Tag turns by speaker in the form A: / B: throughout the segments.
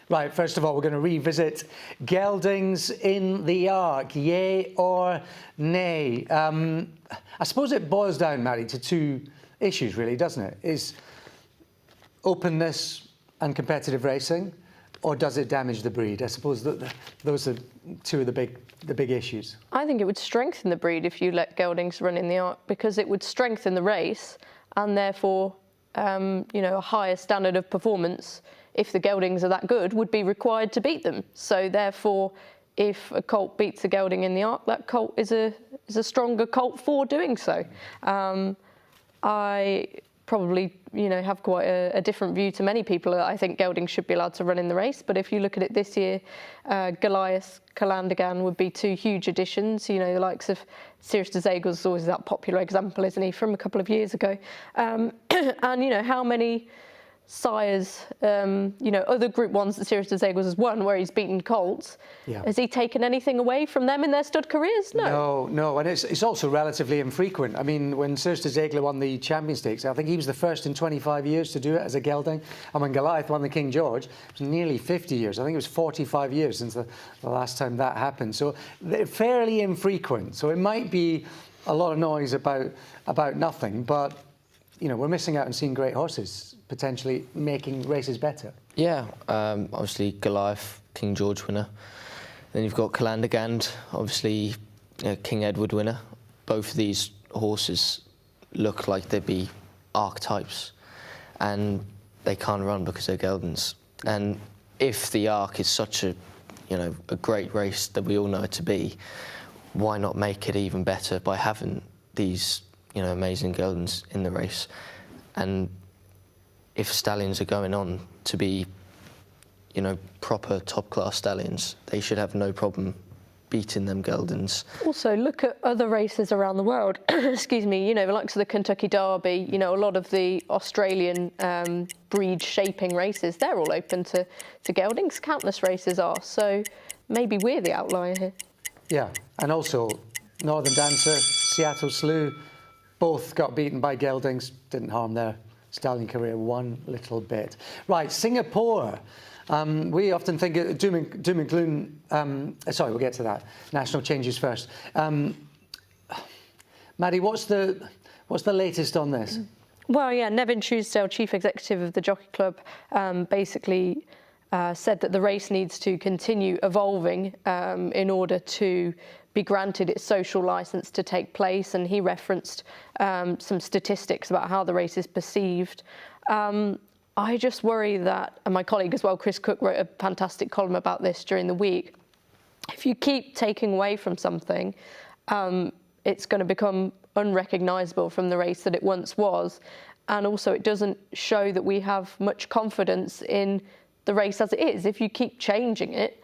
A: Right, first of all, we're going to revisit Geldings in the Arc, yay or nay? I suppose it boils down, Maddy, to two issues, really, doesn't it? Is openness and competitive racing, or does it damage the breed? I suppose that those are two of the big issues.
B: I think it would strengthen the breed if you let Geldings run in the Arc, because it would strengthen the race and therefore, you know, a higher standard of performance, if the Geldings are that good, would be required to beat them. So therefore, if a colt beats a Gelding in the Arc, that colt is a stronger colt for doing so. I probably, you know, have quite a different view to many people. I think Geldings should be allowed to run in the race, but if you look at it this year, Goliath, Calandagan would be two huge additions. You know, the likes of Sirius de Zegels is always that popular example, isn't he, from a couple of years ago. And, you know, how many sires, you know, other Group 1s that Sirius de Zegels has won where he's beaten colts, has he taken anything away from them in their stud careers? No.
A: No, and it's also relatively infrequent. I mean, when Sirius de Zegels won the Champion Stakes, I think he was the first in 25 years to do it as a gelding. And when Goliath won the King George, it was nearly 50 years. I think it was 45 years since the last time that happened. So they're fairly infrequent. So it might be a lot of noise about nothing, but you know, we're missing out on seeing great horses potentially making races better.
C: Yeah, obviously Goliath, King George winner. Then you've got Calandagan, obviously King Edward winner. Both of these horses look like they'd be archetypes, and they can't run because they're Geldings. And if the Arc is such a, you know, a great race that we all know it to be, why not make it even better by having these, you know, amazing Geldings in the race? And if stallions are going on to be, you know, proper top-class stallions, they should have no problem beating them Geldings.
B: Also, look at other races around the world. Excuse me, you know, the likes of the Kentucky Derby, you know, a lot of the Australian breed-shaping races, they're all open to Geldings. Countless races are, so maybe we're the outlier here.
A: Yeah, and also Northern Dancer, Seattle Slew, both got beaten by Geldings, didn't harm their stallion career one little bit. Right, Singapore. We often think of doom and gloom. Sorry, we'll get to that. National changes first. Maddy, what's the latest on this?
B: Well, yeah, Nevin Truesdale, Chief Executive of the Jockey Club, basically said that the race needs to continue evolving in order to be granted its social licence to take place, and he referenced some statistics about how the race is perceived. I just worry that, and my colleague as well, Chris Cook, wrote a fantastic column about this during the week. If you keep taking away from something, it's going to become unrecognisable from the race that it once was, and also it doesn't show that we have much confidence in the race as it is. If you keep changing it,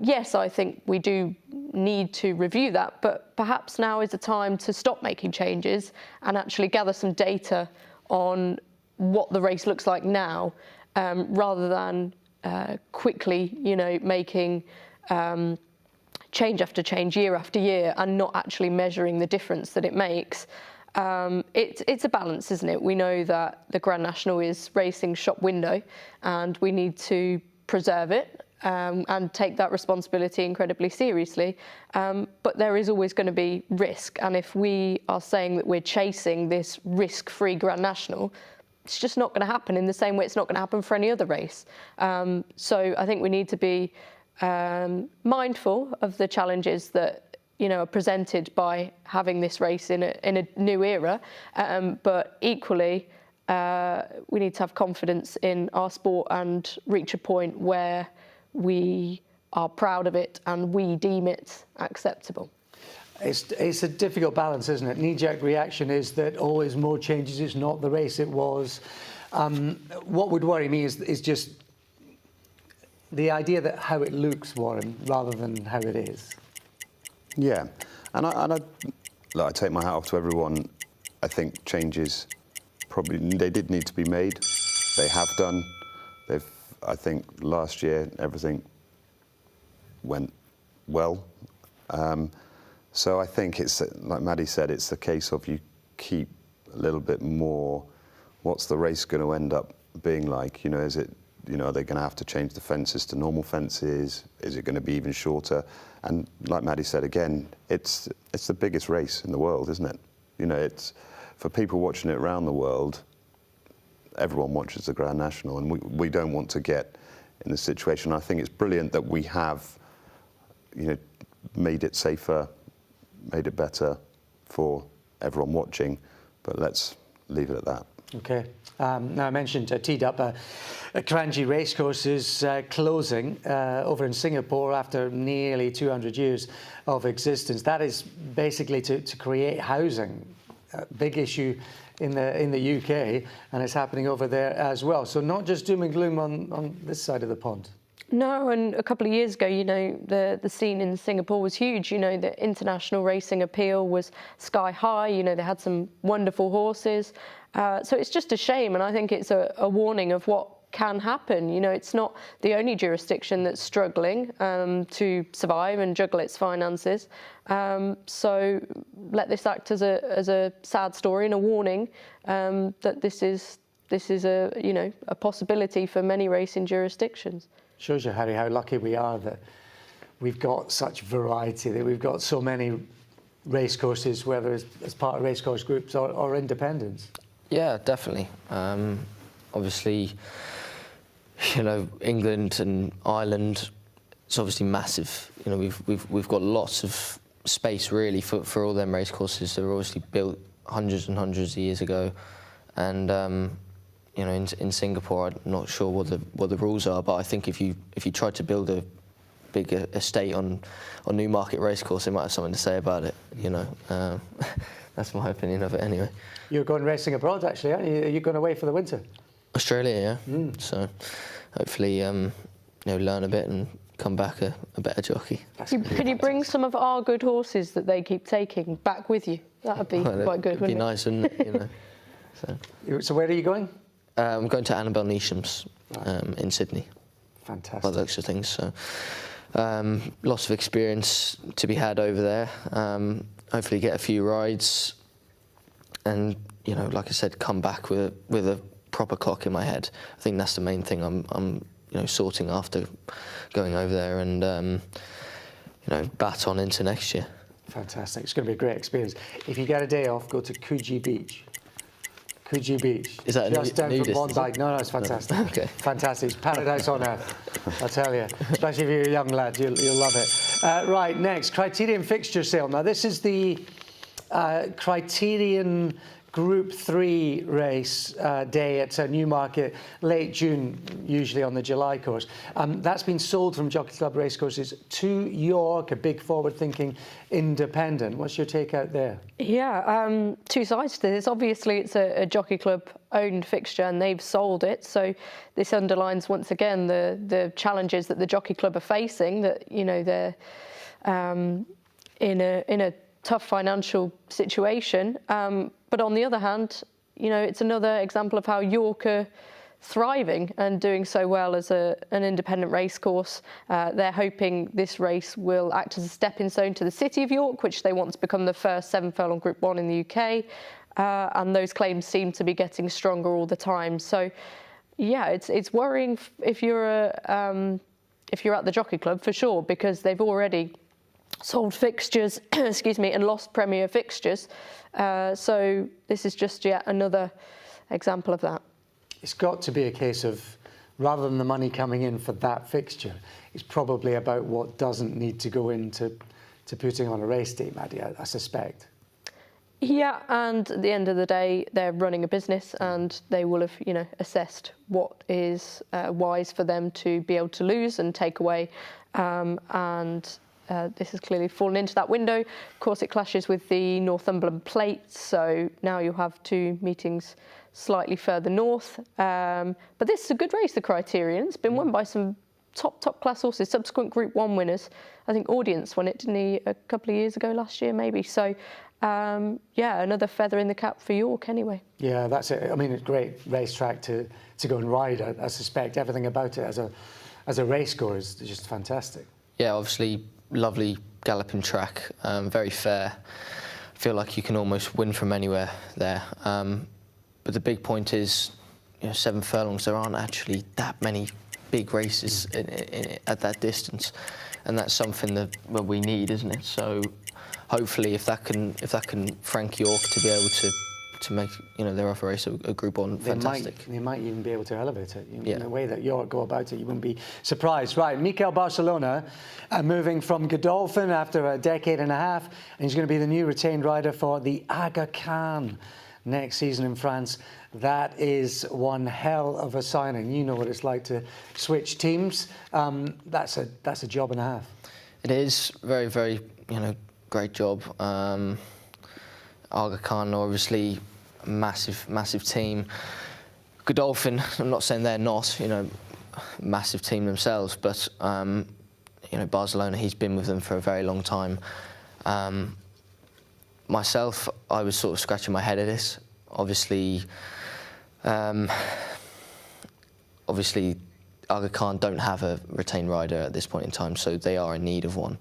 B: yes, I think we do need to review that, but perhaps now is the time to stop making changes and actually gather some data on what the race looks like now, rather than quickly, you know, making change after change, year after year, and not actually measuring the difference that it makes. It's a balance, isn't it? We know that the Grand National is racing shop window, and we need to preserve it and take that responsibility incredibly seriously. But there is always going to be risk, and if we are saying that we're chasing this risk-free Grand National, it's just not going to happen in the same way it's not going to happen for any other race. So I think we need to be mindful of the challenges that, you know, are presented by having this race in a new era, but equally we need to have confidence in our sport and reach a point where we are proud of it and we deem it acceptable.
A: It's a difficult balance, isn't it? Knee-jerk reaction is that always more changes. It's not the race it was. What would worry me is just the idea that how it looks, Warren, rather than how it is.
D: Yeah, and I take my hat off to everyone. I think changes they did need to be made. They have done. I think last year everything went well. So I think it's, like Maddy said, it's the case of you keep a little bit more, what's the race going to end up being like? You know, is it You know, are they going to have to change the fences to normal fences? Is it going to be even shorter? And like Maddy said again, it's the biggest race in the world, isn't it? You know, it's for people watching it around the world. Everyone watches the Grand National, and we don't want to get in the situation. I think it's brilliant that we have, you know, made it safer, made it better for everyone watching. But let's leave it at that.
A: Okay. Now I mentioned teed up Kranji racecourses closing over in Singapore after nearly 200 years of existence. That is basically to create housing. A big issue in the UK, and it's happening over there as well. So not just doom and gloom on this side of the pond.
B: No, and a couple of years ago, you know, the scene in Singapore was huge. You know, the international racing appeal was sky high. You know, they had some wonderful horses. So it's just a shame, and I think it's a warning of what can happen. You know, it's not the only jurisdiction that's struggling to survive and juggle its finances. So let this act as a sad story and a warning that this is a possibility for many racing jurisdictions.
A: Shows you, Harry, how lucky we are that we've got such variety, that we've got so many racecourses, whether it's as part of racecourse groups or independents.
C: Yeah, definitely. Obviously, you know, England and Ireland, it's obviously massive. You know, we've got lots of space really for all them racecourses. They were obviously built hundreds and hundreds of years ago, and you know, in Singapore, I'm not sure what the rules are, but I think if you tried to build a big estate on Newmarket racecourse, they might have something to say about it. You know, that's my opinion of it anyway.
A: You're going racing abroad, actually, aren't you? Are you going away for the winter?
C: Australia, yeah. So hopefully, you know, learn a bit and come back a better jockey.
B: Could you bring some of our good horses that they keep taking back with you? That would be quite good, wouldn't it?
C: It'd be nice, wouldn't it? You know.
A: So where are you going?
C: I'm going to Annabel Neasham's in Sydney.
A: Fantastic.
C: By the looks of things. So lots of experience to be had over there. Hopefully get a few rides, and you know, like I said, come back with a proper clock in my head. I think that's the main thing I'm you know, sorting after going over there, and you know, bat on into next year.
A: Fantastic. It's going to be a great experience. If you get a day off, go to Coogee Beach. Coogee Beach.
C: Is that
A: just down
C: nudist,
A: from Bondi? No, it's fantastic.
C: No. Okay.
A: Fantastic. It's paradise on earth, I tell you. Especially if you're a young lad, you'll love it. Right, next, Criterion fixture sale. Now, this is the Criterion Group 3 race day at Newmarket, late June, usually on the July course. That's been sold from Jockey Club Racecourses to York, a big forward-thinking independent. What's your take out there?
B: Yeah, two sides to this. Obviously, it's a Jockey Club-owned fixture, and they've sold it. So this underlines once again the challenges that the Jockey Club are facing. That, you know, they're in a tough financial situation. But on the other hand, you know, it's another example of how York are thriving and doing so well as an independent racecourse. They're hoping this race will act as a stepping stone to the City of York, which they want to become the first 7-furlong Group 1 in the UK. And those claims seem to be getting stronger all the time. So, yeah, it's worrying if you're at the Jockey Club, for sure, because they've already sold fixtures, excuse me, and lost Premier fixtures. So this is just yet another example of that.
A: It's got to be a case of, rather than the money coming in for that fixture, it's probably about what doesn't need to go into putting on a race day, Maddy, I suspect.
B: Yeah, and at the end of the day, they're running a business, and they will have, you know, assessed what is wise for them to be able to lose and take away, this has clearly fallen into that window. Of course, it clashes with the Northumberland Plate, so now you'll have two meetings slightly further north. But this is a good race, the Criterion. It's been won by some top class horses, subsequent Group 1 winners. I think Audience won it, didn't he, a couple of years ago, last year maybe. So, yeah, another feather in the cap for York anyway. Yeah,
A: that's it. I mean, it's a great racetrack to go and ride. I suspect everything about it as a race goer is just fantastic.
C: Yeah, obviously, lovely galloping track, very fair. I feel like you can almost win from anywhere there. But the big point is 7 furlongs, there aren't actually that many big races at that distance, and that's something that we need, isn't it? So hopefully, if that can Frank York to be able to make their other race a Group 1 fantastic.
A: They might even be able to elevate it.
C: Yeah.
A: In the way that York go about it, you wouldn't be surprised. Right, Mickael Barzalona moving from Godolphin after a decade and a half, and he's going to be the new retained rider for the Aga Khan next season in France. That is one hell of a signing. You know what it's like to switch teams. That's a job and a half.
C: It is very, very great job. Aga Khan, obviously, massive team. Godolphin, I'm not saying they're not, massive team themselves, but Barzalona, he's been with them for a very long time. Myself, I was sort of scratching my head at this. Obviously, Aga Khan don't have a retained rider at this point in time, so they are in need of one,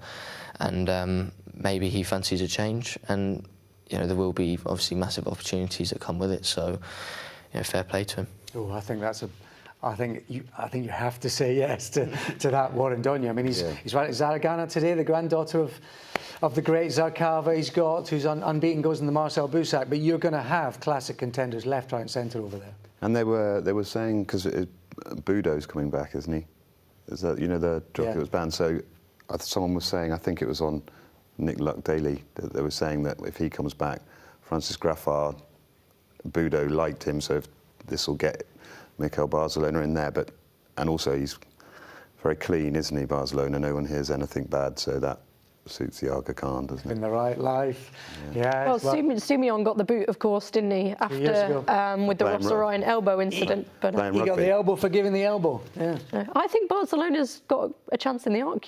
C: and maybe he fancies a change, and there will be obviously massive opportunities that come with it. So, fair play to him.
A: Oh, I think you have to say yes to that, Warren, don't you? I mean, he's right at Zaragana today, the granddaughter of the great Zarkava he's got, who's unbeaten, goes in the Marcel Boussac. But you're going to have classic contenders left, right, and centre over there. And they
D: were saying, because Budo's coming back, isn't he? Is that the jockey that was banned? So someone was saying, I think it was on Nick Luck Daily, that they were saying that if he comes back, Francis Graffard, Budo liked him, so if this will get Mickael Barzalona in there, and also he's very clean, isn't he, Barzalona? No one hears anything bad, so that suits the Aga Khan, doesn't it? In
A: the right life, yeah.
B: Well, Steedman got the boot, of course, didn't he, after with the Ross Orion elbow incident? But
A: he got the elbow for giving the elbow. Yeah.
B: I think Barzalona's got a chance in the Arc,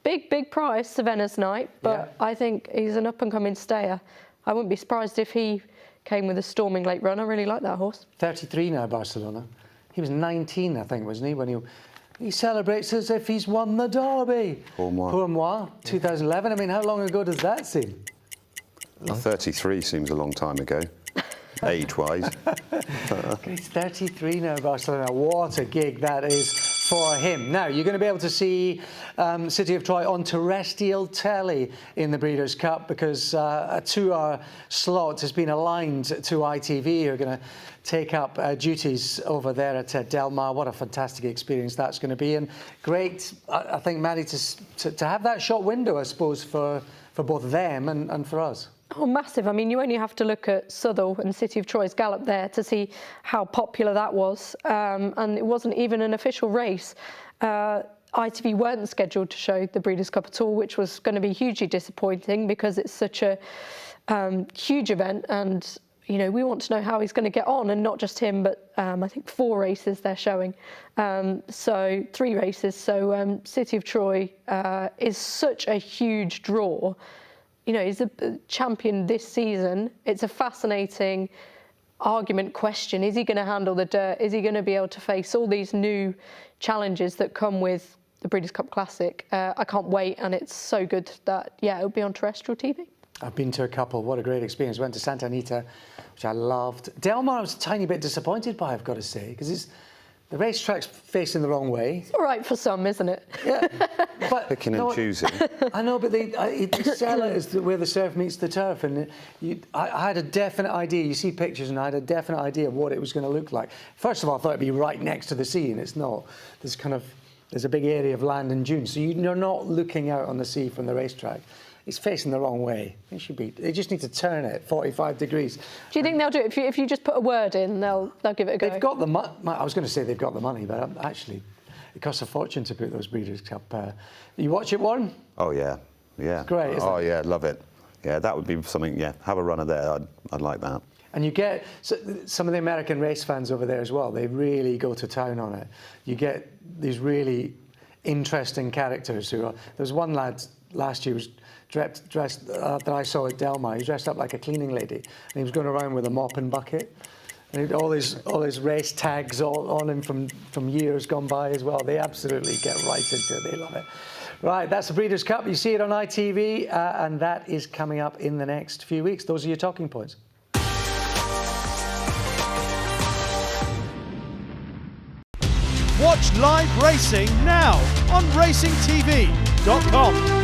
B: Big price, Savannah's night, but I think he's an up-and-coming stayer. I wouldn't be surprised if he came with a storming late run. I really like that horse.
A: 33 now, Barzalona. He was 19, I think, wasn't he, when he celebrates as if he's won the Derby.
D: Pour
A: moi, 2011. I mean, how long ago does that seem?
D: 33 seems a long time ago, age-wise.
A: He's 33 now, Barzalona. What a gig that is for him. Now, you're going to be able to see City of Troy on terrestrial telly in the Breeders' Cup, because a 2-hour slot has been aligned to ITV, who are going to take up duties over there at Del Mar. What a fantastic experience that's going to be, and great, I think, Maddy, to have that short window, I suppose, for both them and for us.
B: Oh, massive. I mean, you only have to look at Southall and City of Troy's gallop there to see how popular that was. And it wasn't even an official race. ITV weren't scheduled to show the Breeders' Cup at all, which was going to be hugely disappointing because it's such a huge event. And, we want to know how he's going to get on, and not just him, but I think 4 races they're showing. So 3 races. So City of Troy is such a huge draw. He's a champion this season. It's a fascinating argument question. Is he going to handle the dirt? Is he going to be able to face all these new challenges that come with the Breeders' Cup Classic? I can't wait, and it's so good that, it'll be on terrestrial TV.
A: I've been to a couple. What a great experience. Went to Santa Anita, which I loved. Del Mar I was a tiny bit disappointed by, I've got to say, because the racetrack's facing the wrong way.
B: It's all right for some, isn't it?
A: Yeah. But
D: picking and choosing.
A: I know, but they sell it as where the surf meets the turf. And I had a definite idea. You see pictures, and I had a definite idea of what it was going to look like. First of all, I thought it'd be right next to the sea, and it's not. There's a big area of land and dunes. So you're not looking out on the sea from the racetrack. It's facing the wrong way. They just need to turn it 45 degrees. Do you
B: think they'll do it? If you just put a word in, they'll give it a go?
A: They've got the money. I was going to say they've got the money, but actually, it costs a fortune to put those Breeders' Cup. You watch it, Warren?
D: Oh, yeah.
A: It's great, isn't it?
D: Oh, yeah, love it. Yeah, that would be something, have a runner there. I'd like that.
A: And you get some of the American race fans over there as well. They really go to town on it. You get these really interesting characters there was one lad last year who was dressed that I saw at Del Mar. He was dressed up like a cleaning lady, and he was going around with a mop and bucket. And he had all his race tags on him from years gone by as well. They absolutely get right into it. They love it. Right, that's the Breeders' Cup. You see it on ITV, and that is coming up in the next few weeks. Those are your talking points.
E: Watch live racing now on racingtv.com.